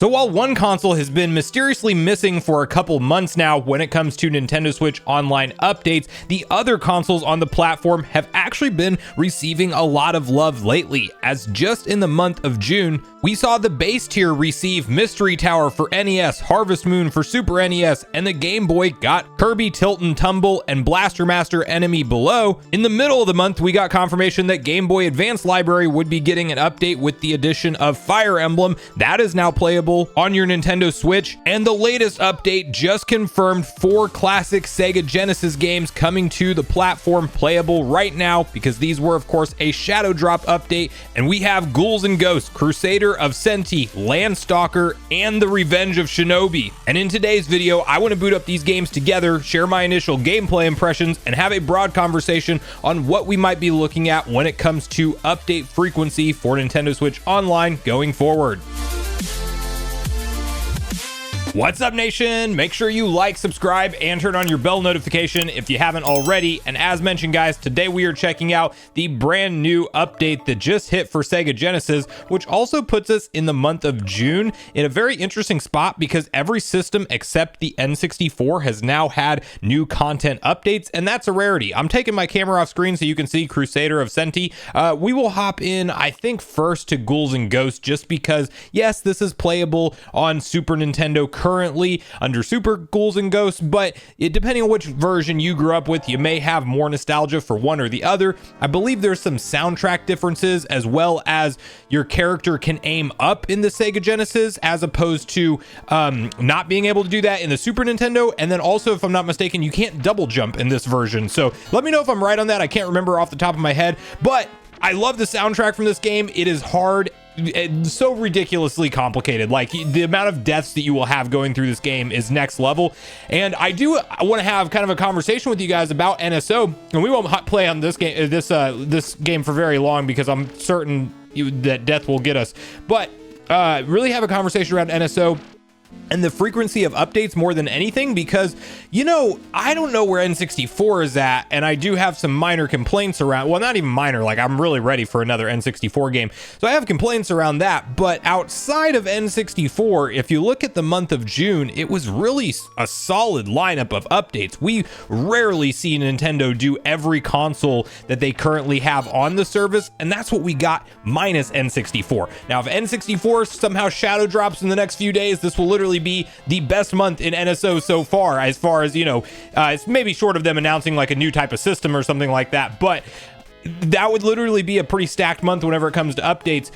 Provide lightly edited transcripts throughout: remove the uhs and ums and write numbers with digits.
So while one console has been mysteriously missing for a couple months now when it comes to Nintendo Switch Online updates, the other consoles on the platform have actually been receiving a lot of love lately, as just in the month of June, we saw the base tier receive Mystery Tower for NES, Harvest Moon for Super NES, and the Game Boy got Kirby Tilt and Tumble and Blaster Master Enemy Below. In the middle of the month, we got confirmation that Game Boy Advance Library would be getting an update with the addition of Fire Emblem. That is now playable on your Nintendo Switch, and the latest update just confirmed 4 classic Sega Genesis games coming to the platform playable right now, because these were of course a shadow drop update, and we have Ghouls and Ghosts, Crusader of Centy, Landstalker, and The Revenge of Shinobi. And in today's video, I want to boot up these games together, share my initial gameplay impressions, and have a broad conversation on what we might be looking at when it comes to update frequency for Nintendo Switch Online going forward. What's up, nation? Make sure you like, subscribe, and turn on your bell notification if you haven't already. And as mentioned, guys, today we are checking out the brand new update that just hit for Sega Genesis, which also puts us in the month of June in a very interesting spot, because every system except the N64 has now had new content updates, and that's a rarity. I'm taking my camera off screen so you can see Crusader of Centy. We will hop in, I think, first to Ghouls and Ghosts, just because, yes, this is playable on Super Nintendo currently under Super Ghouls and Ghosts, but depending on which version you grew up with, you may have more nostalgia for one or the other. I believe there's some soundtrack differences, as well as your character can aim up in the Sega Genesis as opposed to not being able to do that in the Super Nintendo. And then also, if I'm not mistaken, you can't double jump in this version. So let me know if I'm right on that. I can't remember off the top of my head, but I love the soundtrack from this game. It is hard. It's so ridiculously complicated. Like, the amount of deaths that you will have going through this game is next level. And I want to have kind of a conversation with you guys about NSO, and we won't play on this game this game for very long, because I'm certain that death will get us. But really have a conversation around NSO and the frequency of updates more than anything, because, you know, I don't know where N64 is at, and I do have some minor complaints around, well, not even minor, like I'm really ready for another N64 game, so I have complaints around that. But outside of N64, if you look at the month of June, it was really a solid lineup of updates. We rarely see Nintendo do every console that they currently have on the service, and that's what we got minus N64. Now, if N64 somehow shadow drops in the next few days, this will literally be the best month in NSO so far, as you know, it's maybe short of them announcing like a new type of system or something like that, but that would literally be a pretty stacked month whenever it comes to updates.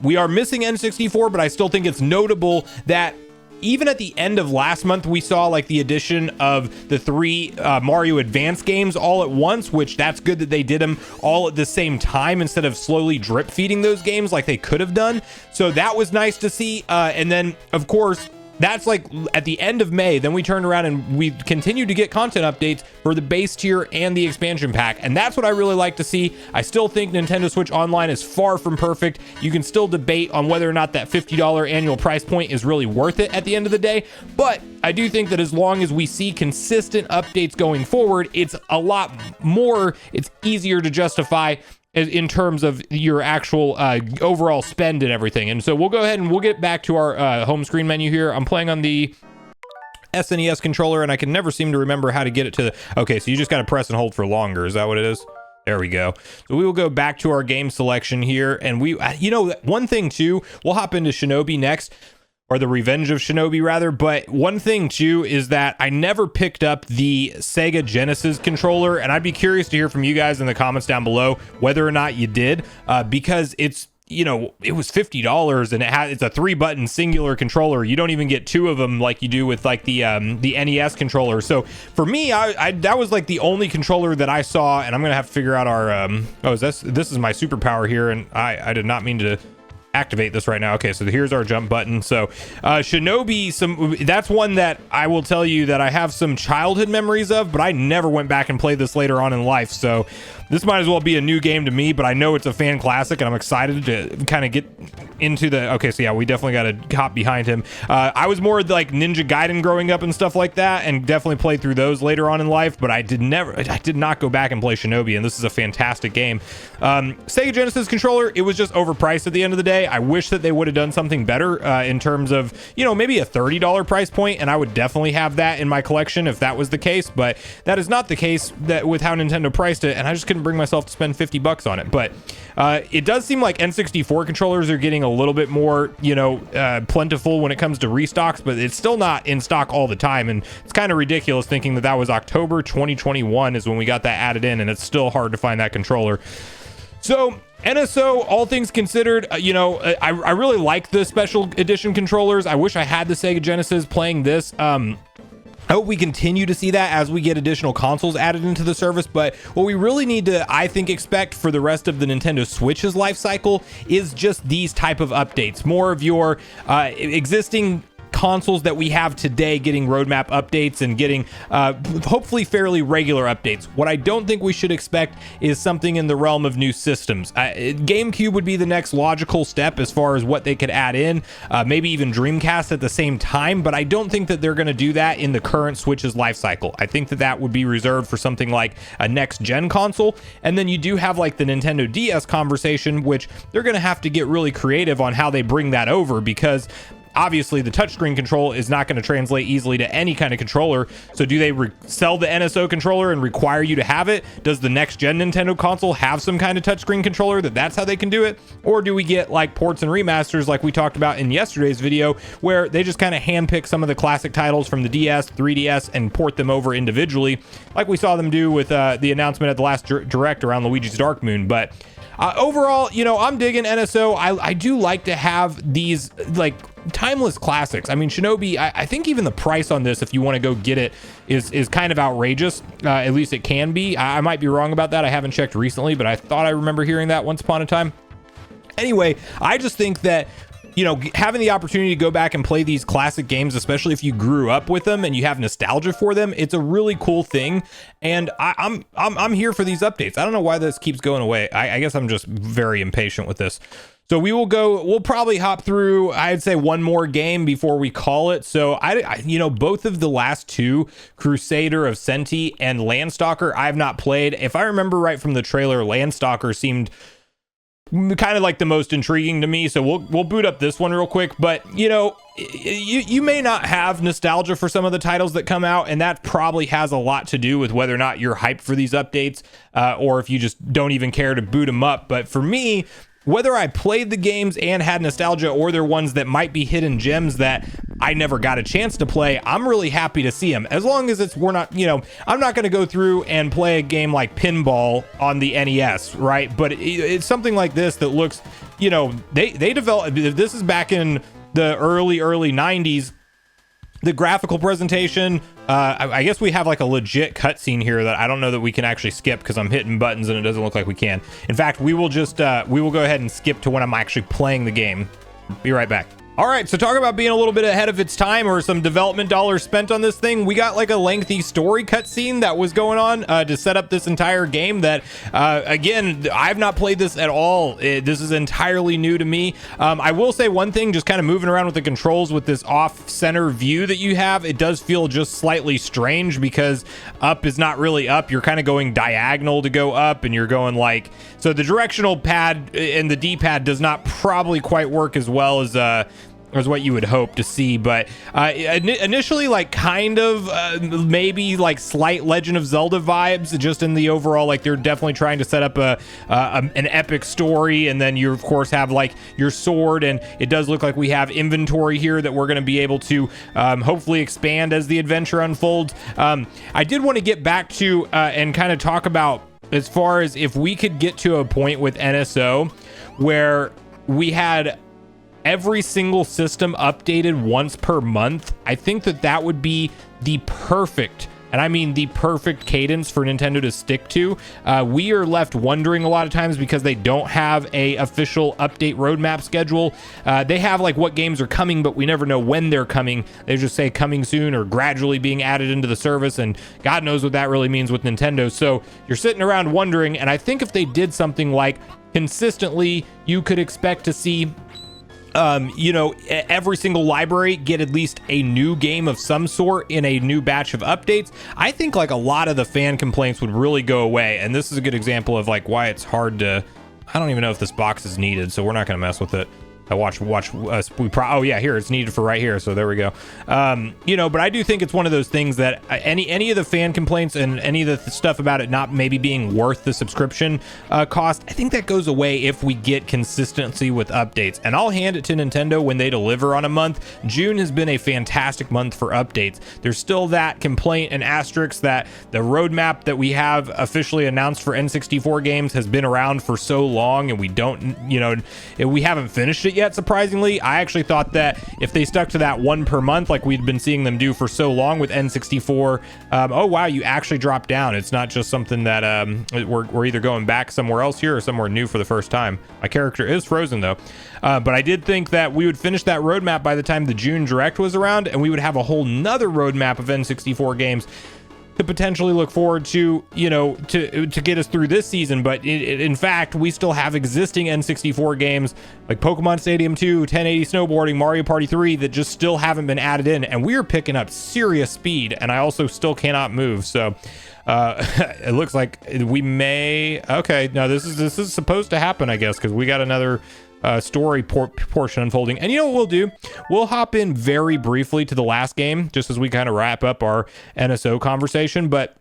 We are missing N64, but I still think it's notable that even at the end of last month, we saw like the addition of the 3 Mario Advance games all at once, which that's good that they did them all at the same time instead of slowly drip feeding those games like they could have done. So that was nice to see. And then, of course, that's like at the end of May. Then we turned around and we continued to get content updates for the base tier and the expansion pack. And that's what I really like to see. I still think Nintendo Switch Online is far from perfect. You can still debate on whether or not that $50 annual price point is really worth it at the end of the day. But I do think that as long as we see consistent updates going forward, it's a lot more, it's easier to justify in terms of your actual overall spend and everything. And so we'll go ahead and we'll get back to our home screen menu here. I'm playing on the SNES controller, and I can never seem to remember how to get it to the... Okay, so you just got to press and hold for longer. Is that what it is? There we go. So we will go back to our game selection here. And we, you know, one thing too, we'll hop into Shinobi next, or The Revenge of Shinobi rather. But one thing too is that I never picked up the Sega Genesis controller, and I'd be curious to hear from you guys in the comments down below whether or not you did, because it's, you know, it was $50 and it's a 3-button singular controller. You don't even get 2 of them like you do with like the NES controller. So for me, I that was like the only controller that I saw, and I'm gonna have to figure out our this is my superpower here, and I did not mean to activate this right now. Okay, so here's our jump button. So Shinobi, that's one that I will tell you that I have some childhood memories of, but I never went back and played this later on in life. So this might as well be a new game to me, but I know it's a fan classic, and I'm excited to kind of get into the... Okay, so yeah, we definitely got to hop behind him. I was more like Ninja Gaiden growing up and stuff like that, and definitely played through those later on in life, but I did not go back and play Shinobi, and this is a fantastic game. Sega Genesis controller, it was just overpriced at the end of the day. play. I wish that they would have done something better in terms of, you know, maybe a $30 price point, and I would definitely have that in my collection if that was the case, but that is not the case that with how Nintendo priced it, and I just couldn't bring myself to spend $50 on it. But it does seem like N64 controllers are getting a little bit more, you know, plentiful when it comes to restocks, but it's still not in stock all the time, and it's kind of ridiculous thinking that that was October 2021 is when we got that added in, and it's still hard to find that controller. So NSO, all things considered, you know, I really like the special edition controllers. I wish I had the Sega Genesis playing this. I hope we continue to see that as we get additional consoles added into the service, but what we really need to, I think, expect for the rest of the Nintendo Switch's life cycle is just these type of updates. More of your existing consoles that we have today getting roadmap updates and getting hopefully fairly regular updates. What I don't think we should expect is something in the realm of new systems. GameCube would be the next logical step as far as what they could add in, maybe even Dreamcast at the same time, but I don't think that they're going to do that in the current Switch's life cycle. I think that that would be reserved for something like a next gen console. And then you do have like the Nintendo DS conversation, which they're going to have to get really creative on how they bring that over, because obviously the touchscreen control is not going to translate easily to any kind of controller. So do they sell the NSO controller and require you to have it? Does the next gen Nintendo console have some kind of touchscreen controller that's how they can do it? Or do we get like ports and remasters like we talked about in yesterday's video, where they just kind of handpick some of the classic titles from the DS, 3DS, and port them over individually, like we saw them do with the announcement at the last direct around Luigi's Dark Moon. But overall, you know, I'm digging NSO. I do like to have these like timeless classics. I mean, Shinobi, I think even the price on this, if you want to go get it, is kind of outrageous. At least it can be. I might be wrong about that. I haven't checked recently, but I thought I remember hearing that once upon a time. Anyway, I just think that, you know, having the opportunity to go back and play these classic games, especially if you grew up with them and you have nostalgia for them, it's a really cool thing. And I'm here for these updates. I don't know why this keeps going away. I guess I'm just very impatient with this. So we'll probably hop through, I'd say, one more game before we call it. So I you know, both of the last two, Crusader of Centy and Landstalker, I have not played. If I remember right from the trailer, Landstalker seemed kind of like the most intriguing to me, so we'll boot up this one real quick. But you know, you may not have nostalgia for some of the titles that come out, and that probably has a lot to do with whether or not you're hyped for these updates, or if you just don't even care to boot them up. But for me, whether I played the games and had nostalgia, or they're ones that might be hidden gems that I never got a chance to play, I'm really happy to see them. As long as we're not, you know, I'm not going to go through and play a game like Pinball on the NES, right? But it's something like this that looks, you know, they developed, this is back in the early 90s. The graphical presentation, I guess we have like a legit cutscene here that I don't know that we can actually skip because I'm hitting buttons and it doesn't look like we can. In fact, we will just we will go ahead and skip to when I'm actually playing the game. Be right back. All right, so talk about being a little bit ahead of its time, or some development dollars spent on this thing. We got like a lengthy story cutscene that was going on to set up this entire game that, again, I've not played this at all. This is entirely new to me. I will say one thing, just kind of moving around with the controls with this off-center view that you have, it does feel just slightly strange because up is not really up. You're kind of going diagonal to go up, and you're going like... So the directional pad and the D-pad does not probably quite work as well as what you would hope to see, but initially, like, kind of maybe like slight Legend of Zelda vibes, just in the overall, like, they're definitely trying to set up an epic story, and then you of course have like your sword, and it does look like we have inventory here that we're going to be able to hopefully expand as the adventure unfolds. I did want to get back to and kind of talk about, as far as if we could get to a point with NSO where we had every single system updated once per month, I think that would be the perfect, and I mean the perfect cadence for Nintendo to stick to. We are left wondering a lot of times because they don't have a official update roadmap schedule. They have like what games are coming, but we never know when they're coming. They just say coming soon or gradually being added into the service, and God knows what that really means with Nintendo. So you're sitting around wondering, and I think if they did something like consistently, you could expect to see you know, every single library get at least a new game of some sort in a new batch of updates. I think like a lot of the fan complaints would really go away, and this is a good example of like why it's hard to... I don't even know if this box is needed, so we're not going to mess with it. Oh yeah, here it's needed for right here, so there we go. But I do think it's one of those things that any of the fan complaints and any of the stuff about it not maybe being worth the subscription cost, I think that goes away if we get consistency with updates. And I'll hand it to Nintendo when they deliver on a month. June has been a fantastic month for updates. There's still that complaint and asterisk that the roadmap that we have officially announced for N64 games has been around for so long, and we don't, we haven't finished it yet. Surprisingly, I actually thought that if they stuck to that one per month like we'd been seeing them do for so long with N64, oh wow, you actually drop down. It's not just something that we're either going back somewhere else here or somewhere new for the first time. My character is frozen though, but I did think that we would finish that roadmap by the time the June Direct was around, and we would have a whole nother roadmap of N64 games to potentially look forward to, to get us through this season. But in fact, we still have existing N64 games like Pokemon Stadium 2, 1080 Snowboarding, Mario Party 3 that just still haven't been added in, and we are picking up serious speed, and I also still cannot move. So it looks like we may. Okay, now this is supposed to happen, I guess, because we got another story portion unfolding. And you know what we'll do? We'll hop in very briefly to the last game just as we kind of wrap up our NSO conversation. But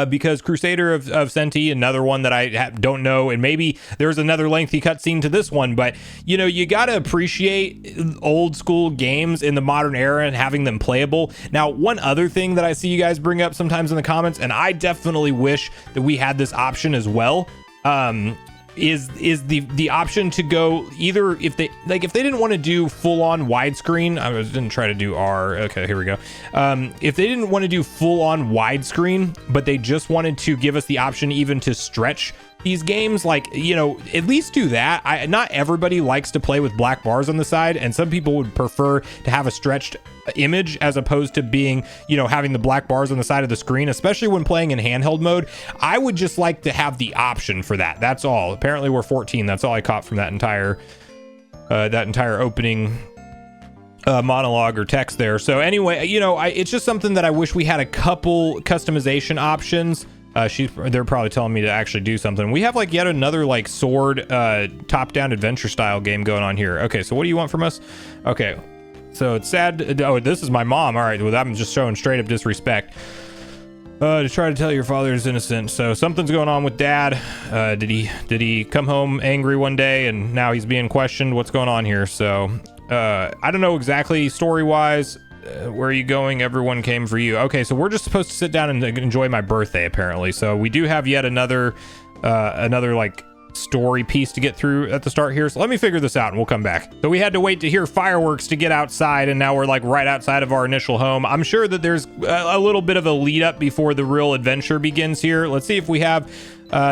because Crusader of Centy, another one that I don't know, and maybe there's another lengthy cutscene to this one, but you got to appreciate old school games in the modern era and having them playable. Now, one other thing that I see you guys bring up sometimes in the comments, and I definitely wish that we had this option as well, is the option to go either if they didn't want to do full-on widescreen. I didn't try to do R. Okay, here we go. If they didn't want to do full-on widescreen, but they just wanted to give us the option even to stretch these games, at least do that. Not everybody likes to play with black bars on the side, and some people would prefer to have a stretched image as opposed to being, having the black bars on the side of the screen, especially when playing in handheld mode. I would just like to have the option for that. That's all. Apparently we're 14. That's all I caught from that entire opening monologue or text there. So anyway, it's just something that I wish we had a couple customization options. They're probably telling me to actually do something. We have yet another sword top-down adventure style game going on here. Okay, so what do you want from us? Okay, so it's sad. Oh, this is my mom. All right, well, I'm just showing straight up disrespect. To try to tell your father is innocent. So something's going on with dad. Did he come home angry one day and now he's being questioned? What's going on here? So I don't know exactly story-wise. Where are you going? Everyone came for you. Okay, so we're just supposed to sit down and enjoy my birthday, apparently. So we do have yet another story piece to get through at the start here. So let me figure this out and we'll come back. So we had to wait to hear fireworks to get outside, and now we're right outside of our initial home. I'm sure that there's a little bit of a lead up before the real adventure begins here. Let's see if we have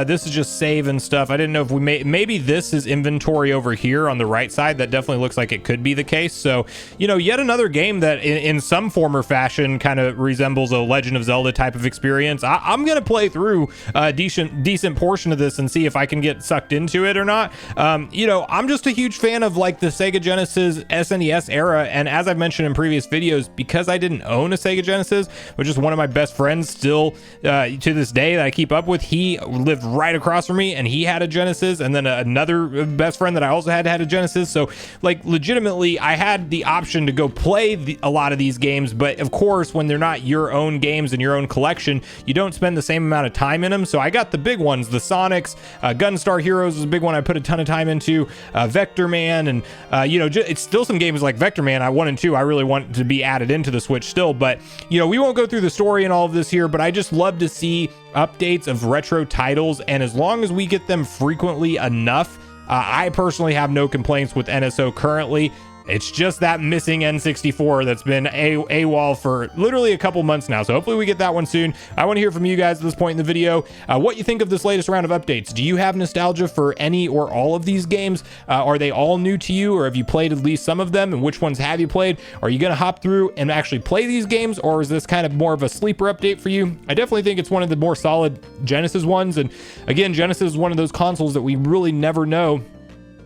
this is just save and stuff. I didn't know if we maybe this is inventory over here on the right side. That definitely looks like it could be the case. So, yet another game that in some form or fashion kind of resembles a Legend of Zelda type of experience. I'm going to play through a decent portion of this and see if I can get sucked into it or not. I'm just a huge fan of the Sega Genesis SNES era. And as I've mentioned in previous videos, because I didn't own a Sega Genesis, which is one of my best friends still to this day that I keep up with, he lived right across from me and he had a Genesis, and then another best friend that I also had a Genesis. So legitimately I had the option to go play a lot of these games, but of course when they're not your own games and your own collection, you don't spend the same amount of time in them. So I got the big ones, the Sonics, Gunstar Heroes was a big one I put a ton of time into, Vector Man, and it's still some games like Vector Man 1 and 2 I really want to be added into the Switch still. But we won't go through the story and all of this here, but I just love to see updates of retro titles, and as long as we get them frequently enough, I personally have no complaints with NSO currently. It's just that missing N64 that's been AWOL for literally a couple months now. So hopefully we get that one soon. I want to hear from you guys at this point in the video. What you think of this latest round of updates? Do you have nostalgia for any or all of these games? Are they all new to you, or have you played at least some of them? And which ones have you played? Are you going to hop through and actually play these games, or is this kind of more of a sleeper update for you? I definitely think it's one of the more solid Genesis ones. And again, Genesis is one of those consoles that we really never know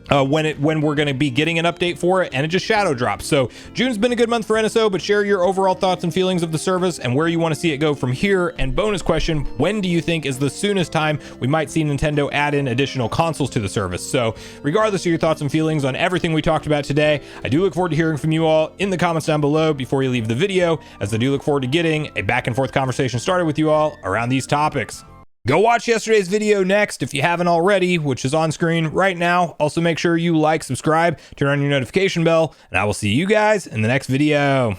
when we're going to be getting an update for it, and it just shadow drops. So June's been a good month for NSO, but share your overall thoughts and feelings of the service and where you want to see it go from here. And bonus question, when do you think is the soonest time we might see Nintendo add in additional consoles to the service? So regardless of your thoughts and feelings on everything we talked about today, I do look forward to hearing from you all in the comments down below before you leave the video, as I do look forward to getting a back and forth conversation started with you all around these topics. Go watch yesterday's video next if you haven't already, which is on screen right now. Also, make sure you like, subscribe, turn on your notification bell, and I will see you guys in the next video.